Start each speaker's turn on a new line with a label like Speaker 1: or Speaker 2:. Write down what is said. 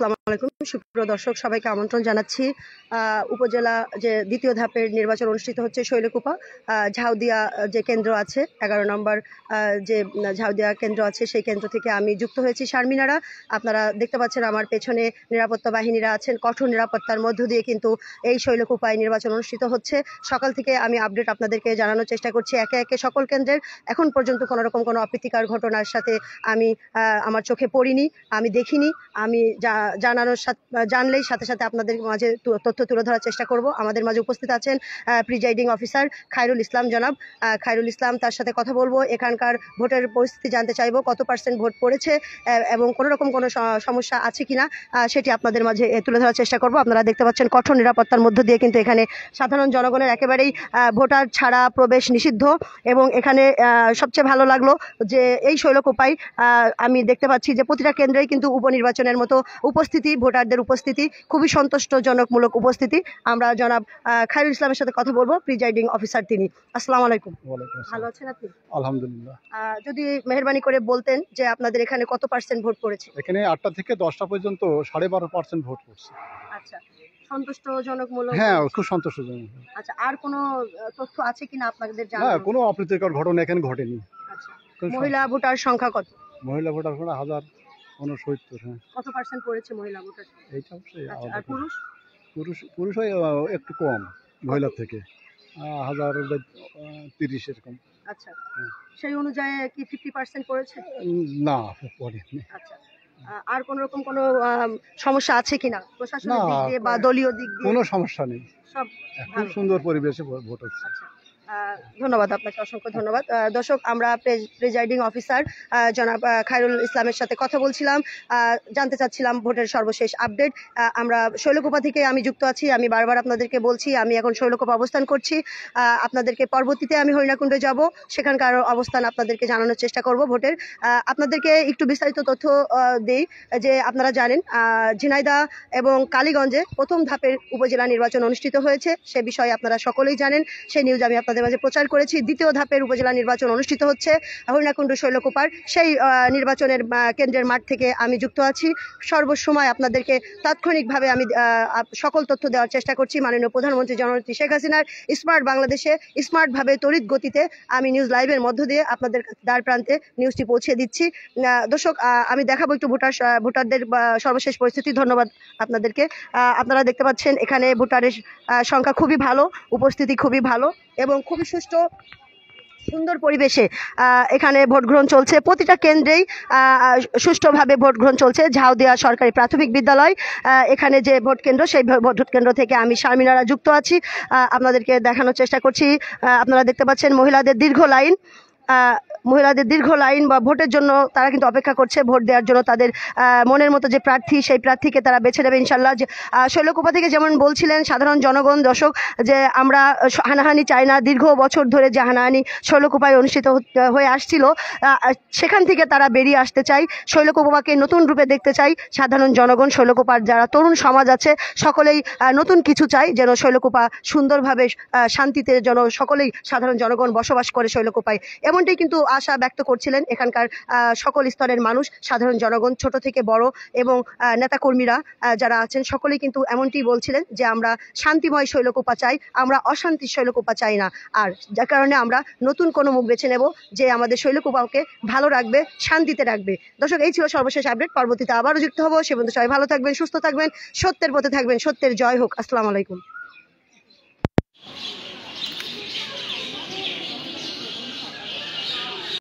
Speaker 1: আসসালামু আলাইকুম সুপ্রিয় দর্শক সবাইকে আমন্ত্রণ জানাচ্ছি। উপজেলা যে দ্বিতীয় ধাপের নির্বাচন অনুষ্ঠিত হচ্ছে শৈলকুপা ঝাউদিয়া যে কেন্দ্র আছে 11 নম্বর যে ঝাউদিয়া কেন্দ্র আছে সেই কেন্দ্র থেকে আমি যুক্ত হয়েছি শারমিনারা। আপনারা দেখতে পাচ্ছেন আমার পেছনে নিরাপত্তা বাহিনীরা আছেন, কঠোর নিরাপত্তার মধ্য দিয়ে কিন্তু এই শৈলকুপায় নির্বাচন অনুষ্ঠিত হচ্ছে। সকাল থেকে আমি আপডেট আপনাদেরকে জানানোর চেষ্টা করছি একে একে সকল কেন্দ্রের। এখন পর্যন্ত কোনো রকম কোনো অপ্রীতিকর ঘটনার সাথে আমি আমার চোখে পড়িনি, আমি দেখিনি। আমি জানলেই সাথে সাথে আপনাদের মাঝে তথ্য তুলে ধরার চেষ্টা করব। আমাদের মাঝে উপস্থিত আছেন প্রিজাইডিং অফিসার খায়রুল ইসলাম, জনাব খায়রুল ইসলাম। তার সাথে কথা বলবো, এখানকার ভোটের পরিস্থিতি জানতে চাইবো, কত % ভোট পড়েছে এবং কোনো রকম কোনো সমস্যা আছে কিনা সেটি আপনাদের মাঝে তুলে ধরার চেষ্টা করব। আপনারা দেখতে পাচ্ছেন কঠোর নিরাপত্তার মধ্য দিয়ে কিন্তু এখানে সাধারণ জনগণের একেবারেই ভোটার ছাড়া প্রবেশ নিষিদ্ধ। এবং এখানে সবচেয়ে ভালো লাগলো যে এই শৈলকুপায় আমি দেখতে পাচ্ছি যে প্রতিটা কেন্দ্রেই কিন্তু উপনির্বাচনের মতো উপস্থিতি, ভোটারদের উপস্থিতি খুবই সন্তুষ্টজনকমূলক উপস্থিতি। আমরা জনাব খায়রুল ইসলামের সাথে কথা বলবো, প্রিজাইডিং অফিসার তিনি। আসসালামু আলাইকুম। ভালো আছেন আপনি?
Speaker 2: আলহামদুলিল্লাহ।
Speaker 1: যদি মেহেরবানি করে বলতেন যে আপনাদের এখানে কত % ভোট পড়েছে?
Speaker 2: এখানে 8টা থেকে 10টা পর্যন্ত 12.5% ভোট পড়ছে।
Speaker 1: আচ্ছা, সন্তুষ্টজনকমূলক?
Speaker 2: হ্যাঁ, খুব সন্তুষ্টজনক।
Speaker 1: আচ্ছা, আর কোনো তথ্য আছে কিনা আপনাদের জানা?
Speaker 2: না, কোনো অপ্রীতিকর ঘটনা এখানে ঘটেনি।
Speaker 1: আচ্ছা, মহিলা ভোটার সংখ্যা কত?
Speaker 2: মহিলা ভোটার সংখ্যা 1069। হ্যাঁ,
Speaker 1: কত % পড়েছে মহিলা ভোটার?
Speaker 2: এইটা হচ্ছে।
Speaker 1: আর পুরুষ?
Speaker 2: পুরুষ একটু কম মহিলার থেকে, 1030 এরকম।
Speaker 1: আচ্ছা, সেই অনুযায়ী কি 50% পড়েছে?
Speaker 2: না, পড়েনি।
Speaker 1: আচ্ছা, আর কোন রকম কোনো সমস্যা আছে কিনা প্রশাসনিক দিক দিয়ে বা দলীয় দিক দিয়ে?
Speaker 2: কোনো সমস্যা নেই,
Speaker 1: সব
Speaker 2: খুব সুন্দর পরিবেশে ভোট হচ্ছে।
Speaker 1: আচ্ছা, ধন্যবাদ আপনাকে, অসংখ্য ধন্যবাদ। দর্শক, আমরা প্রিজাইডিং অফিসার জনাব খায়রুল ইসলামের সাথে কথা বলছিলাম, জানতে চাচ্ছিলাম ভোটের সর্বশেষ আপডেট। আমরা শৈলকুপা থেকে আমি যুক্ত আছি। আমি বারবার আপনাদেরকে বলছি আমি এখন শৈলকুপা অবস্থান করছি। আপনাদেরকে পরবর্তীতে আমি হরিণাকুণ্ডে যাব, সেখানকার অবস্থান আপনাদেরকে জানানোর চেষ্টা করব ভোটের। আপনাদেরকে একটু বিস্তারিত তথ্য দিই যে আপনারা জানেন ঝিনাইদহ এবং কালীগঞ্জে প্রথম ধাপের উপজেলা নির্বাচন অনুষ্ঠিত হয়েছে, সে বিষয়ে আপনারা সকলেই জানেন। সেই নিউজ আমি আপনাদের মাঝে প্রচার করেছি। দ্বিতীয় ধাপের উপজেলা নির্বাচন অনুষ্ঠিত হচ্ছে হরিণাকুণ্ড শৈলকুপার সেই নির্বাচনের কেন্দ্রের মাঠ থেকে আমি যুক্ত আছি। সর্বসময় আপনাদেরকে তাৎক্ষণিকভাবে আমি সকল তথ্য দেওয়ার চেষ্টা করছি। মাননীয় প্রধানমন্ত্রী জননেত্রী শেখ হাসিনার স্মার্ট বাংলাদেশে স্মার্টভাবে তড়িৎ গতিতে আমি নিউজ লাইভের মধ্য দিয়ে আপনাদের দ্বার প্রান্তে নিউজটি পৌঁছে দিচ্ছি। দর্শক, আমি দেখাবো একটু ভোটারদের সর্বশেষ পরিস্থিতি। ধন্যবাদ আপনাদেরকে। আপনারা দেখতে পাচ্ছেন এখানে ভোটারের সংখ্যা খুবই ভালো, উপস্থিতি খুবই ভালো এবং খুবই সুষ্ঠু সুন্দর পরিবেশে এখানে ভোট গ্রহণ চলছে। প্রতিটা কেন্দ্রেই সুষ্ঠুভাবে ভোট গ্রহণ চলছে। ঝাউদিয়া সরকারি প্রাথমিক বিদ্যালয় এখানে যে ভোট কেন্দ্র, সেই ভোট কেন্দ্র থেকে আমি শারমিনারা যুক্ত আছি, আপনাদেরকে দেখানোর চেষ্টা করছি। আপনারা দেখতে পাচ্ছেন মহিলাদের দীর্ঘ লাইন বা ভোটের জন্য তারা কিন্তু অপেক্ষা করছে, ভোট দেওয়ার জন্য তাদের মনের মতো যে প্রার্থী সেই প্রার্থীকে তারা বেছে নেবে ইনশাল্লাহ। শৈলকুপা থেকে যেমন বলছিলেন সাধারণ জনগণ, দর্শক, যে আমরা হানাহানি চাই না। দীর্ঘ বছর ধরে যে হানাহানি শৈলকুপায় অনুষ্ঠিত হয়ে আসছিল, সেখান থেকে তারা বেরিয়ে আসতে চাই, শৈলকুপাকে নতুন রূপে দেখতে চাই সাধারণ জনগণ। শৈলকুপার যারা তরুণ সমাজ আছে সকলেই নতুন কিছু চাই, যেন শৈলকুপা সুন্দরভাবে শান্তিতে যেন সকলেই সাধারণ জনগণ বসবাস করে শৈলকুপায়। এমনটাই কিন্তু আশা ব্যক্ত করছিলেন এখানকার সকল স্তরের মানুষ, সাধারণ জনগণ, ছোট থেকে বড় এবং নেতাকর্মীরা যারা আছেন সকলেই কিন্তু এমনটি বলছিলেন যে আমরা শান্তিময় শৈলকুপা চাই, আমরা অশান্তির শৈলকুপা চাই না। আর যার কারণে আমরা নতুন কোনো মুখ বেছে নেব যে আমাদের শৈলকুপাকে ভালো রাখবে, শান্তিতে রাখবে। দর্শক, এই ছিল সর্বশেষ আপডেট। পরবর্তীতে আবারও যুক্ত হবো। সে পর্যন্ত সবাই ভালো থাকবেন, সুস্থ থাকবেন, সত্যের পথে থাকবেন। সত্যের জয় হোক। আসসালামু আলাইকুম।